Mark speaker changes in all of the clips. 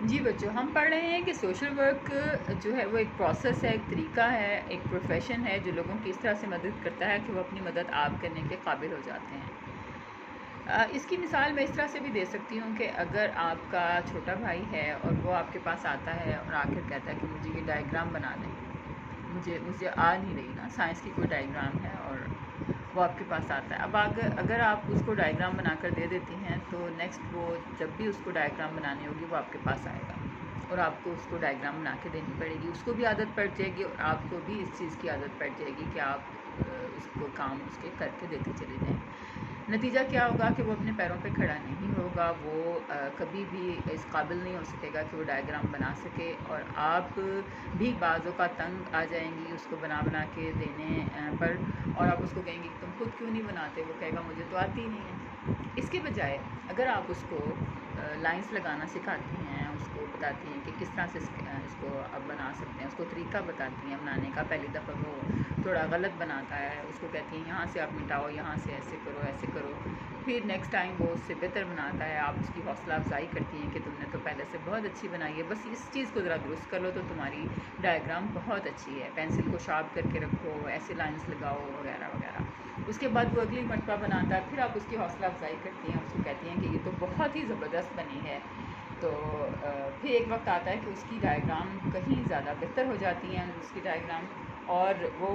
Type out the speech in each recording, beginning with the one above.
Speaker 1: جی بچوں، ہم پڑھ رہے ہیں کہ سوشل ورک جو ہے وہ ایک پروسیس ہے، ایک طریقہ ہے، ایک پروفیشن ہے جو لوگوں کی اس طرح سے مدد کرتا ہے کہ وہ اپنی مدد آپ کرنے کے قابل ہو جاتے ہیں۔ اس کی مثال میں اس طرح سے بھی دے سکتی ہوں کہ اگر آپ کا چھوٹا بھائی ہے اور وہ آپ کے پاس آتا ہے اور آ کر کہتا ہے کہ مجھے یہ ڈائیگرام بنا دیں، مجھے آ نہیں رہی نا، سائنس کی کوئی ڈائیگرام ہے اور وہ آپ کے پاس آتا ہے۔ اب اگر آپ اس کو ڈائیگرام بنا کر دے دیتی ہیں تو نیکسٹ وہ جب بھی اس کو ڈائیگرام بنانی ہوگی وہ آپ کے پاس آئے گا اور آپ کو اس کو ڈائیگرام بنا کے دینی پڑے گی۔ اس کو بھی عادت پڑ جائے گی اور آپ کو بھی اس چیز کی عادت پڑ جائے گی کہ آپ اس کو کام اس کے کر کے دیتے چلے جائیں۔ نتیجہ کیا ہوگا کہ وہ اپنے پیروں پہ کھڑا نہیں ہوگا، وہ کبھی بھی اس قابل نہیں ہو سکے گا کہ وہ ڈائیگرام بنا سکے، اور آپ بھی بعض اوقات تنگ آ جائیں گی اس کو بنا کے دینے پر، اور آپ اس کو کہیں گے کہ تم خود کیوں نہیں بناتے، وہ کہے گا مجھے تو آتی نہیں ہے۔ اس کے بجائے اگر آپ اس کو لائنس لگانا سکھاتی ہیں، اس کو بتاتی ہیں کہ کس طرح سے اس کو اب بنا سکتے ہیں، اس کو طریقہ بتاتی ہیں بنانے کا، پہلی دفعہ وہ تھوڑا غلط بناتا ہے، اس کو کہتی ہیں یہاں سے آپ مٹاؤ، یہاں سے ایسے کرو ایسے کرو، پھر نیکسٹ ٹائم وہ اس سے بہتر بناتا ہے، آپ اس کی حوصلہ افزائی کرتی ہیں کہ تم نے تو پہلے سے بہت اچھی بنائی ہے، بس اس چیز کو ذرا درست کر لو تو تمہاری ڈائیگرام بہت اچھی ہے، پینسل کو شارپ کر کے رکھو، ایسے لائنس لگاؤ وغیرہ وغیرہ۔ اس کے بعد وہ اگلی مرتبہ بناتا ہے، پھر آپ اس کی حوصلہ افزائی کرتی ہیں، اس کو کہتی ہیں کہ یہ تو بہت ہی زبردست بنی ہے، تو پھر ایک وقت آتا ہے کہ اس کی ڈائیگرام کہیں زیادہ بہتر ہو جاتی ہیں، اس کی ڈائیگرام، اور وہ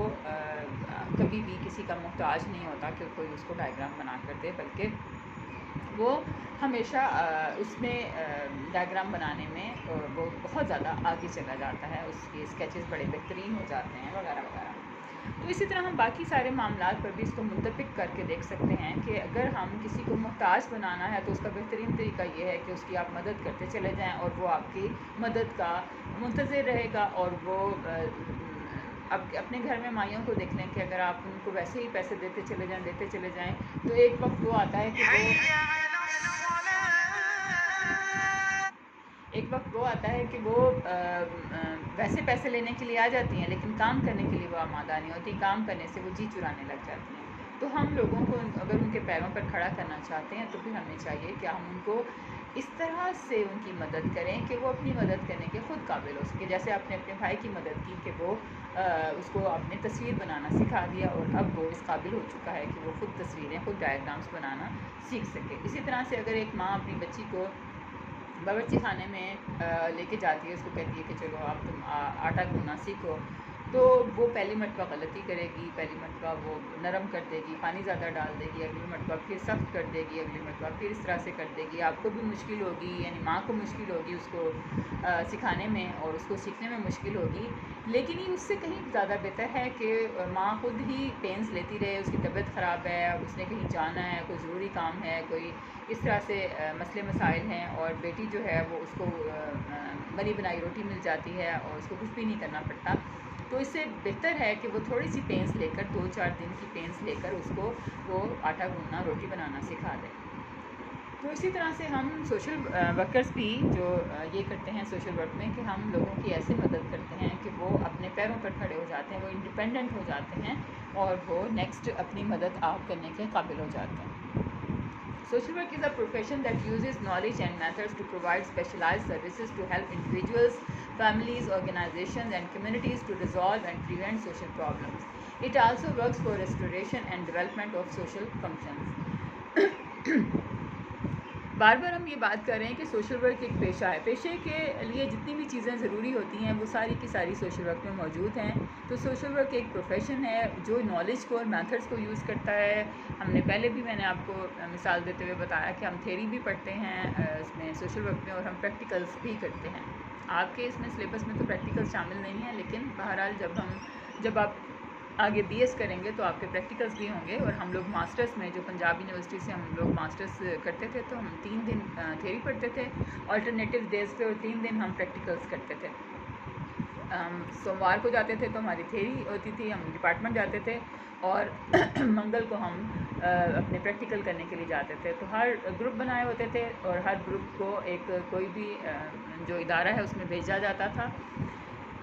Speaker 1: کبھی بھی کسی کا محتاج نہیں ہوتا کہ کوئی اس کو ڈائیگرام بنا کر دے، بلکہ وہ ہمیشہ اس میں ڈائیگرام بنانے میں وہ بہت زیادہ آگے چلا جاتا ہے، اس کے اسکیچز بڑے بہترین ہو جاتے ہیں وغیرہ وغیرہ۔ تو اسی طرح ہم باقی سارے معاملات پر بھی اس کو منطبق کر کے دیکھ سکتے ہیں کہ اگر ہم کسی کو محتاج بنانا ہے تو اس کا بہترین طریقہ یہ ہے کہ اس کی آپ مدد کرتے چلے جائیں اور وہ آپ کی مدد کا منتظر رہے گا، اور وہ اب اپنے گھر میں مائیوں کو دیکھ لیں کہ اگر آپ ان کو ویسے ہی پیسے دیتے چلے جائیں تو ایک وقت وہ آتا ہے کہ وہ ویسے پیسے لینے کے لیے آ جاتی ہیں لیکن کام کرنے کے لیے وہ آمادہ نہیں ہوتی، کام کرنے سے وہ جی چرانے لگ جاتی ہیں۔ تو ہم لوگوں کو اگر ان کے پیروں پر کھڑا کرنا چاہتے ہیں تو پھر ہمیں چاہیے کہ ہم ان کو اس طرح سے ان کی مدد کریں کہ وہ اپنی مدد کرنے کے خود قابل ہو سکے، جیسے آپ نے اپنے بھائی کی مدد کی کہ وہ اس کو اپنے تصویر بنانا سکھا دیا اور اب وہ اس قابل ہو چکا ہے کہ وہ خود تصویریں، خود ڈائیگرامس بنانا سیکھ سکے۔ اسی طرح سے اگر ایک ماں اپنی بچی کو باورچی خانے میں لے کے جاتی ہے، اس کو کہتی ہے کہ چلو اب تم آٹا گوندنا سیکھو، تو وہ پہلی مرتبہ غلطی کرے گی، پہلی مرتبہ وہ نرم کر دے گی، پانی زیادہ ڈال دے گی، اگلی مرتبہ پھر سخت کر دے گی، اگلی مرتبہ پھر اس طرح سے کر دے گی، آپ کو بھی مشکل ہوگی، یعنی ماں کو مشکل ہوگی اس کو سکھانے میں اور اس کو سیکھنے میں مشکل ہوگی، لیکن یہ اس سے کہیں زیادہ بہتر ہے کہ ماں خود ہی پینس لیتی رہے، اس کی طبیعت خراب ہے، اس نے کہیں جانا ہے، کوئی ضروری کام ہے، کوئی اس طرح سے مسئلے مسائل ہیں، اور بیٹی جو ہے وہ اس کو بنی بنائی روٹی مل جاتی ہے اور اس کو کچھ بھی نہیں کرنا پڑتا، تو اس سے بہتر ہے کہ وہ تھوڑی سی پینس لے کر، 2-4 دن کی پینس لے کر اس کو وہ آٹا گوندنا، روٹی بنانا سکھا دیں۔ تو اسی طرح سے ہم سوشل ورکرز بھی جو یہ کرتے ہیں سوشل ورک میں کہ ہم لوگوں کی ایسے مدد کرتے ہیں کہ وہ اپنے پیروں پر کھڑے ہو جاتے ہیں، وہ انڈیپینڈنٹ ہو جاتے ہیں اور وہ نیکسٹ اپنی مدد آپ کرنے کے قابل ہو جاتے ہیں۔ Social work is a profession that uses knowledge and methods to provide specialized services to help individuals, families, organizations, and communities to resolve and prevent social problems. It also works for restoration and development of social functions. بار بار ہم یہ بات کر رہے ہیں کہ social work ایک پیشہ ہے، پیشے کے لیے جتنی بھی چیزیں ضروری ہوتی ہیں وہ ساری کی ساری سوشل ورک میں موجود ہیں۔ تو سوشل ورک ایک پروفیشن ہے جو نالج کو اور میتھڈس کو یوز کرتا ہے۔ ہم نے پہلے بھی میں نے آپ کو مثال دیتے ہوئے بتایا کہ ہم تھیری بھی پڑھتے ہیں اس میں سوشل ورک میں، اور ہم پریکٹیکلس بھی کرتے ہیں۔ آپ کے اس میں سلیبس میں تو پریکٹیکل شامل نہیں ہیں، لیکن بہرحال جب آپ آگے بی ایس کریں گے تو آپ کے پریکٹیکلس بھی ہوں گے، اور ہم لوگ ماسٹرس میں جو پنجاب یونیورسٹی سے ہم لوگ ماسٹرس کرتے تھے تو ہم 3 دن تھیوری پڑھتے تھے آلٹرنیٹیو ڈیز پہ، اور 3 دن ہم پریکٹیکلس کرتے تھے۔ ہم سوموار کو جاتے تھے تو ہماری تھیوری ہوتی تھی، ہم ڈپارٹمنٹ جاتے تھے، اور منگل کو ہم اپنے پریکٹیکل کرنے کے لیے جاتے تھے۔ تو ہر گروپ بنائے ہوتے تھے اور ہر گروپ کو ایک کوئی بھی جو ادارہ ہے اس میں بھیجا جاتا تھا،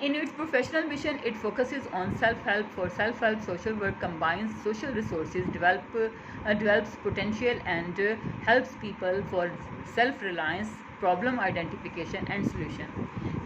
Speaker 1: In its professional mission, it focuses on self-help. For self-help, social work combines social resources, develops potential and helps people for self-reliance, problem identification and solution.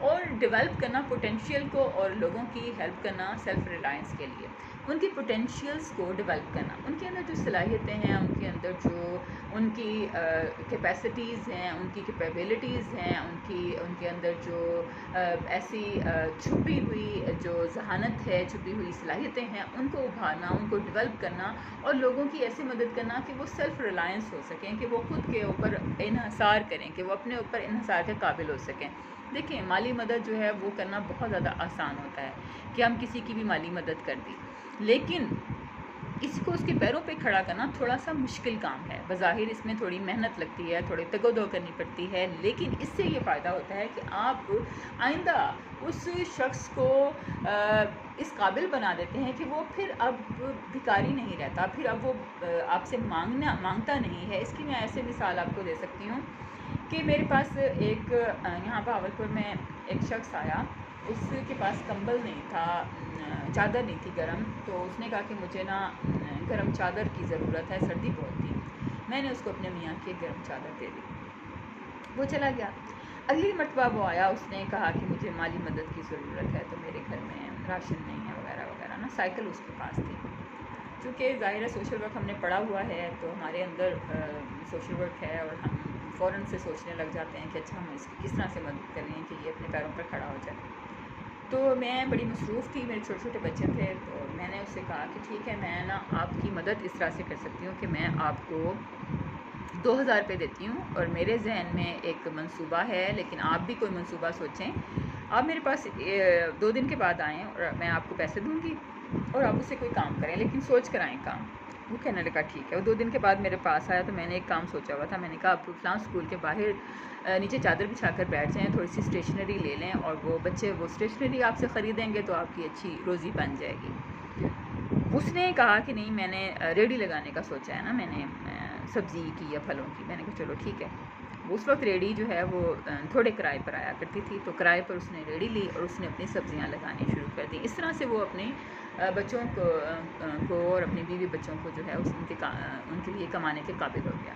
Speaker 1: اور ڈیولپ کرنا پوٹینشیل کو، اور لوگوں کی ہیلپ کرنا سیلف ریلائنس کے لیے، ان کی پوٹینشیلز کو ڈیولپ کرنا، ان کے اندر جو صلاحیتیں ہیں، ان کے اندر جو ان کی کیپیسٹیز ہیں، ان کی کیپیبلٹیز ہیں، ان کے اندر جو ایسی چھپی ہوئی جو ذہانت ہے، چھپی ہوئی صلاحیتیں ہیں، ان کو ابھارنا، ان کو ڈیولپ کرنا، اور لوگوں کی ایسی مدد کرنا کہ وہ سیلف ریلائنس ہو سکیں، کہ وہ خود کے اوپر انحصار کریں، کہ وہ اپنے اوپر انحصار کے قابل ہو سکیں۔ دیکھیں، مالی مدد جو ہے وہ کرنا بہت زیادہ آسان ہوتا ہے کہ ہم کسی کی بھی مالی مدد کر دی، لیکن کسی کو اس کے پیروں پہ کھڑا کرنا تھوڑا سا مشکل کام ہے۔ بظاہر اس میں تھوڑی محنت لگتی ہے، تھوڑی تگ و دو کرنی پڑتی ہے، لیکن اس سے یہ فائدہ ہوتا ہے کہ آپ آئندہ اس شخص کو اس قابل بنا دیتے ہیں کہ وہ پھر اب بھکاری نہیں رہتا، پھر اب وہ آپ سے مانگتا نہیں ہے۔ اس کی میں ایسے مثال آپ کو دے سکتی ہوں کہ میرے پاس ایک یہاں بہاولپور میں ایک شخص آیا، اس کے پاس کمبل نہیں تھا، چادر نہیں تھی گرم، تو اس نے کہا کہ مجھے نا گرم چادر کی ضرورت ہے، سردی بہت تھی۔ میں نے اس کو اپنے میاں کی ایک گرم چادر دے دی، وہ چلا گیا۔ اگلی مرتبہ وہ آیا، اس نے کہا کہ مجھے مالی مدد کی ضرورت ہے، تو میرے گھر میں راشن نہیں ہے وغیرہ وغیرہ نا۔ سائیکل اس کے پاس تھی، چونکہ ظاہر ہے سوشل ورک ہم نے پڑھا ہوا ہے، تو ہمارے اندر سوشل ورک ہے، اور ہم فوراً سے سوچنے لگ جاتے ہیں کہ اچھا ہم اس کی کس طرح سے مدد کریں کہ یہ اپنے پیروں پر کھڑا ہو جائے۔ تو میں بڑی مصروف تھی، میرے چھوٹے چھوٹے بچے تھے، تو میں نے اس سے کہا کہ ٹھیک ہے، میں نا آپ کی مدد اس طرح سے کر سکتی ہوں کہ میں آپ کو 2000 روپے دیتی ہوں، اور میرے ذہن میں ایک منصوبہ ہے، لیکن آپ بھی کوئی منصوبہ سوچیں۔ آپ میرے پاس 2 دن کے بعد آئیں، اور میں آپ کو پیسے دوں گی، اور آپ اس سے کوئی کام کریں، لیکن سوچ کر آئیں کام۔ وہ کہنے لگا ٹھیک ہے۔ وہ 2 دن کے بعد میرے پاس آیا، تو میں نے ایک کام سوچا ہوا تھا۔ میں نے کہا آپ فلاں اسکول کے باہر نیچے چادر بچھا کر بیٹھ جائیں، تھوڑی سی اسٹیشنری لے لیں، اور وہ بچے وہ اسٹیشنری آپ سے خریدیں گے تو آپ کی اچھی روزی بن جائے گی۔ اس نے کہا کہ نہیں، میں نے ریڈی لگانے کا سوچا ہے نا، میں نے سبزی کی یا پھلوں کی۔ میں نے کہا چلو ٹھیک ہے۔ اس وقت ریڈی جو ہے وہ تھوڑے کرائے پر آیا کرتی تھی، تو کرائے پر اس نے ریڈی لی، اور اس نے اپنی سبزیاں لگانی شروع کر دی۔ اس طرح سے وہ اپنے بچوں کو اور اپنی بیوی بچوں کو جو ہے ان کے لیے کمانے کے قابل ہو گیا۔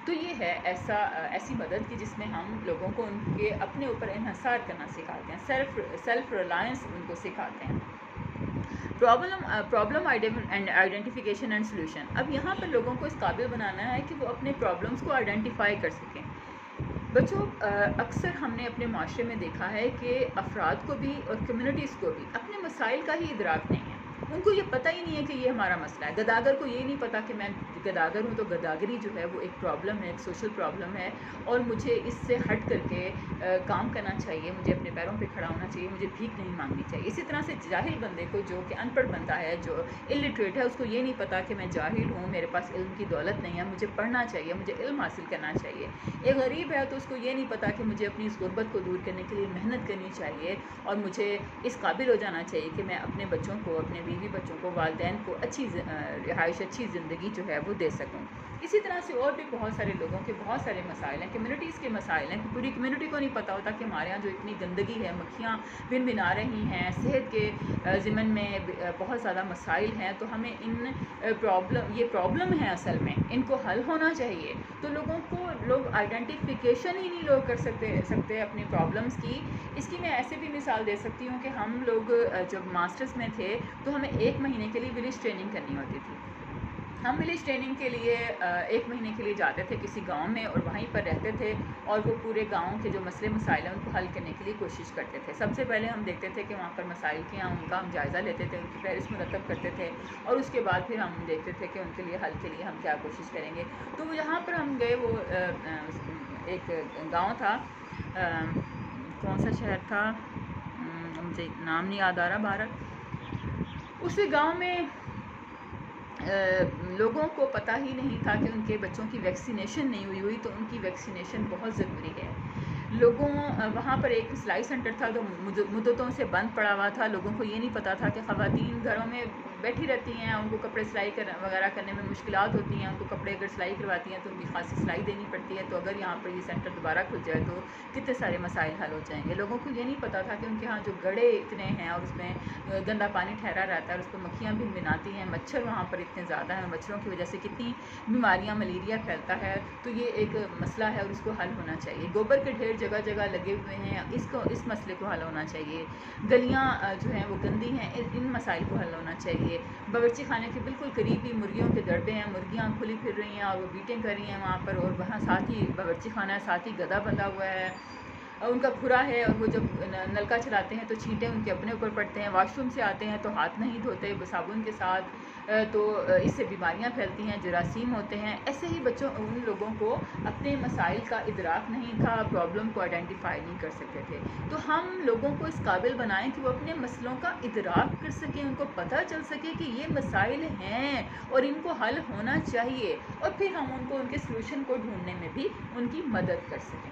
Speaker 1: تو یہ ہے ایسی مدد کی جس میں ہم لوگوں کو ان کے اپنے اوپر انحصار کرنا سکھاتے ہیں، سیلف ریلائنس ان کو سکھاتے ہیں۔ Problem identification and solution. اب یہاں پر لوگوں کو اس قابل بنانا ہے کہ وہ اپنے پرابلمس کو آئیڈینٹیفائی کر سکیں۔ بچوں، اکثر ہم نے اپنے معاشرے میں دیکھا ہے کہ افراد کو بھی اور کمیونٹیز کو بھی اپنے مسائل کا ہی ادراک نہیں ہے، ان کو یہ پتہ ہی نہیں ہے کہ یہ ہمارا مسئلہ ہے۔ گداگر کو یہ نہیں پتہ کہ میں گداگر ہوں، تو گداگری جو ہے وہ ایک پرابلم ہے، ایک سوشل پرابلم ہے، اور مجھے اس سے ہٹ کر کے کام کرنا چاہیے، مجھے اپنے پیروں پہ کھڑا ہونا چاہیے، مجھے بھیک نہیں مانگنی چاہیے۔ اسی طرح سے جاہل بندے کو، جو کہ ان پڑھ بنتا ہے، جو الٹریٹ ہے، اس کو یہ نہیں پتہ کہ میں جاہل ہوں، میرے پاس علم کی دولت نہیں ہے، مجھے پڑھنا چاہیے، مجھے علم حاصل کرنا چاہیے۔ ایک غریب ہے تو اس کو یہ نہیں پتہ کہ مجھے اپنی اس غربت کو دور کرنے کے لیے محنت کرنی چاہیے، اور مجھے اس قابل ہو جانا چاہیے کہ میں اپنے بچوں کو، اپنے بیوی بچوں کو، والدین کو اچھی رہائش، اچھی زندگی جو ہے وہ دے سکوں۔ اسی طرح سے اور بھی بہت سارے لوگوں کے بہت سارے مسائل ہیں، کمیونٹیز کے مسائل ہیں، کہ پوری کمیونٹی کو نہیں پتہ ہوتا کہ ہمارے یہاں جو اتنی گندگی ہے، مکھیاں بن بنا رہی ہیں، صحت کے ضمن میں بہت زیادہ مسائل ہیں، تو ہمیں یہ پرابلم ہے اصل میں، ان کو حل ہونا چاہیے۔ تو لوگ آئیڈینٹیفیکیشن ہی نہیں لوگ کر سکتے اپنی پرابلمس کی۔ اس کی میں ایسے بھی مثال دے سکتی ہوں کہ ہم لوگ جب ماسٹرز میں تھے تو ہمیں 1 مہینے کے لیے ولیج ٹریننگ کرنی ہوتی تھی۔ ہم ولیج ٹریننگ کے لیے 1 مہینے کے لیے جاتے تھے کسی گاؤں میں، اور وہیں پر رہتے تھے، اور وہ پورے گاؤں کے جو مسئلے مسائل ہیں ان کو حل کرنے کے لیے کوشش کرتے تھے۔ سب سے پہلے ہم دیکھتے تھے کہ وہاں پر مسائل کیا ہیں، ان کا ہم جائزہ لیتے تھے، ان کی فہرست مرتب کرتے تھے، اور اس کے بعد پھر ہم دیکھتے تھے کہ ان کے لیے حل کے لیے ہم کیا کوشش کریں گے۔ تو وہ یہاں پر ہم گئے، وہ ایک گاؤں تھا، کون سا شہر تھا مجھے نام نہیں یاد آ رہا، بہرحال اس گاؤں میں لوگوں کو پتہ ہی نہیں تھا کہ ان کے بچوں کی ویکسینیشن نہیں ہوئی، تو ان کی ویکسینیشن بہت ضروری ہے۔ وہاں پر ایک سلائی سینٹر تھا جو مدتوں سے بند پڑا ہوا تھا۔ لوگوں کو یہ نہیں پتہ تھا کہ خواتین گھروں میں بیٹھی رہتی ہیں، ان کو کپڑے سلائی وغیرہ کرنے میں مشکلات ہوتی ہیں، ان کو کپڑے اگر سلائی کرواتی ہیں تو ان کی خاصی سلائی دینی پڑتی ہے، تو اگر یہاں پر یہ سینٹر دوبارہ کھل جائے تو کتنے سارے مسائل حل ہو جائیں گے۔ لوگوں کو یہ نہیں پتہ تھا کہ ان کے ہاں جو گڑھے اتنے ہیں، اور اس میں گندا پانی ٹھہرا رہتا ہے، اور اس پہ مکھیاں بھی بناتی ہیں، مچھر وہاں پر اتنے زیادہ ہیں، مچھروں کی وجہ سے کتنی بیماریاں، ملیریا پھیلتا ہے، تو یہ ایک مسئلہ ہے اور اس کو حل ہونا چاہیے۔ گوبر کے ڈھیر جگہ جگہ لگے ہوئے ہیں، اس مسئلے کو حل ہونا چاہیے۔ گلیاں جو ہیں وہ گندی ہیں، ان مسائل کو حل ہونا چاہیے۔ باورچی خانے کے بالکل قریب ہی مرغیوں کے دربے ہیں، مرغیاں کھلی پھر رہی ہیں اور وہ بیٹیں کر رہی ہیں وہاں پر، اور وہاں ساتھ ہی باورچی خانہ ہے، ساتھ ہی گدھا بندھا ہوا ہے، اور ان کا کھرا ہے، اور وہ جب نلکا چلاتے ہیں تو چھینٹیں ان کے اپنے اوپر پڑتے ہیں، واش روم سے آتے ہیں تو ہاتھ نہیں دھوتے صابن کے ساتھ، تو اس سے بیماریاں پھیلتی ہیں، جراثیم ہوتے ہیں۔ ایسے ہی بچوں ان لوگوں کو اپنے مسائل کا ادراک نہیں تھا، پرابلم کو آئیڈینٹیفائی نہیں کر سکتے تھے۔ تو ہم لوگوں کو اس قابل بنائیں کہ وہ اپنے مسئلوں کا ادراک کر سکیں، ان کو پتہ چل سکے کہ یہ مسائل ہیں اور ان کو حل ہونا چاہیے، اور پھر ہم ان کے سلوشن کو ڈھونڈنے میں بھی ان کی مدد کر سکیں۔